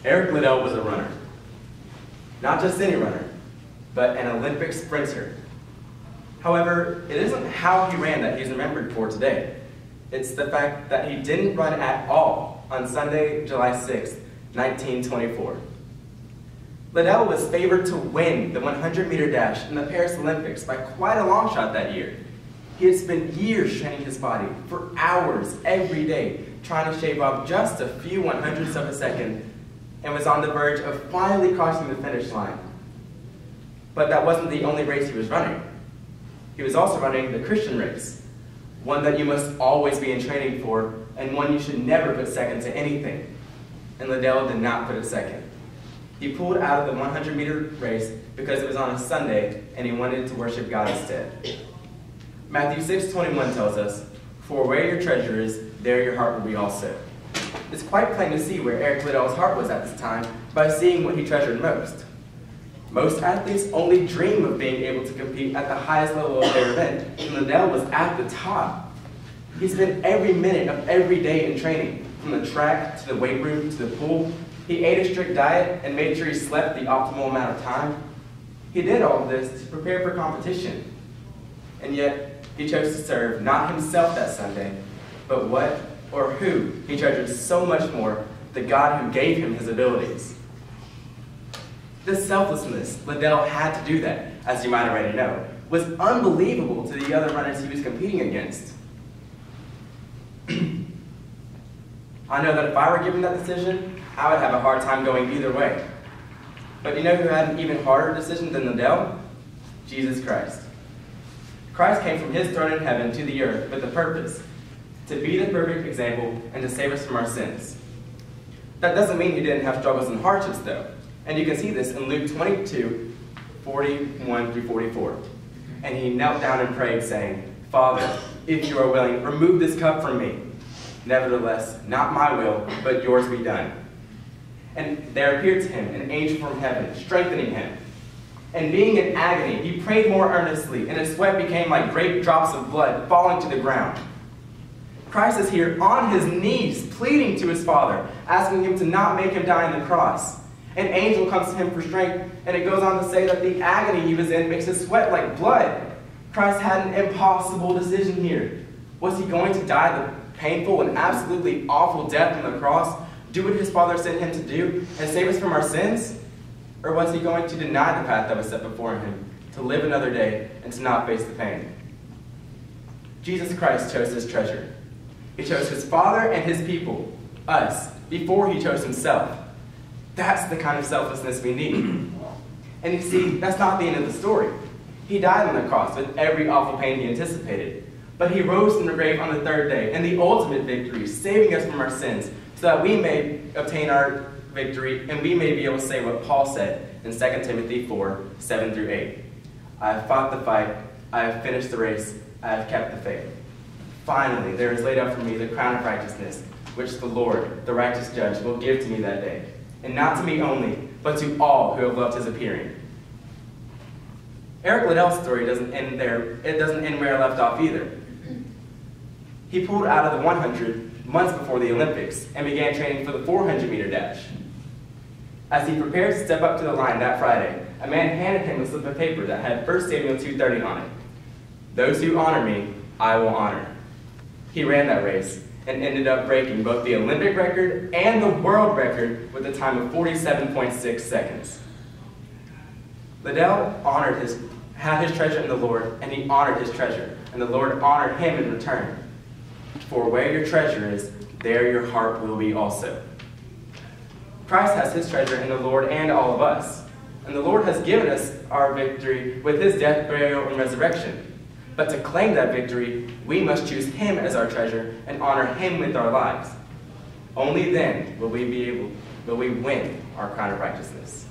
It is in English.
Eric Liddell was a runner. Not just any runner, but an Olympic sprinter. However, it isn't how he ran that he's remembered for today. It's the fact that he didn't run at all on Sunday, July 6, 1924. Liddell was favored to win the 100-meter dash in the Paris Olympics by quite a long shot that year. He had spent years training his body for hours every day, trying to shave off just a few 100ths of a second, and was on the verge of finally crossing the finish line. But that wasn't the only race he was running. He was also running the Christian race, one that you must always be in training for, and one you should never put second to anything. And Liddell did not put it second. He pulled out of the 100-meter race because it was on a Sunday, and he wanted to worship God instead. Matthew 6:21 tells us, "For where your treasure is, there your heart will be also." It's quite plain to see where Eric Liddell's heart was at this time by seeing what he treasured most. Most athletes only dream of being able to compete at the highest level of their event, and Liddell was at the top. He spent every minute of every day in training, from the track to the weight room to the pool. He ate a strict diet and made sure he slept the optimal amount of time. He did all of this to prepare for competition. And yet, he chose to serve not himself that Sunday, but what or who he treasured so much more, the God who gave him his abilities. The selflessness Liddell had to do that, as you might already know, was unbelievable to the other runners he was competing against. I know that if I were given that decision, I would have a hard time going either way. But you know who had an even harder decision than Liddell? Jesus Christ. Christ came from his throne in heaven to the earth with a purpose, to be the perfect example and to save us from our sins. That doesn't mean he didn't have struggles and hardships though. And you can see this in Luke 22:41 through 44. And he knelt down and prayed, saying, "Father, if you are willing, remove this cup from me. Nevertheless, not my will, but yours be done." And there appeared to him an angel from heaven, strengthening him. And being in agony, he prayed more earnestly, and his sweat became like great drops of blood falling to the ground. Christ is here on his knees, pleading to his Father, asking him to not make him die on the cross. An angel comes to him for strength, and it goes on to say that the agony he was in makes his sweat like blood. Christ had an impossible decision here. Was he going to die the painful and absolutely awful death on the cross, do what his Father sent him to do, and save us from our sins? Or was he going to deny the path that was set before him, to live another day and to not face the pain? Jesus Christ chose his treasure. He chose his Father and his people, us, before he chose himself. That's the kind of selflessness we need. And you see, that's not the end of the story. He died on the cross with every awful pain he anticipated. But he rose from the grave on the third day, in the ultimate victory, saving us from our sins, so that we may obtain our victory, and we may be able to say what Paul said in 2 Timothy 4:7 through 8. "I have fought the fight, I have finished the race, I have kept the faith. Finally, there is laid up for me the crown of righteousness, which the Lord, the righteous judge, will give to me that day. And not to me only, but to all who have loved his appearing." Eric Liddell's story doesn't end there. It doesn't end where it left off either. He pulled out of the 100 months before the Olympics and began training for the 400-meter dash. As he prepared to step up to the line that Friday, a man handed him a slip of paper that had 1 Samuel 2:30 on it. "Those who honor me, I will honor." He ran that race and ended up breaking both the Olympic record and the world record with a time of 47.6 seconds. Liddell had his treasure in the Lord, and he honored his treasure, and the Lord honored him in return. For where your treasure is, there your heart will be also. Christ has his treasure in the Lord and all of us, and the Lord has given us our victory with his death, burial, and resurrection. But to claim that victory, we must choose him as our treasure and honor him with our lives. Only then will we win our crown of righteousness.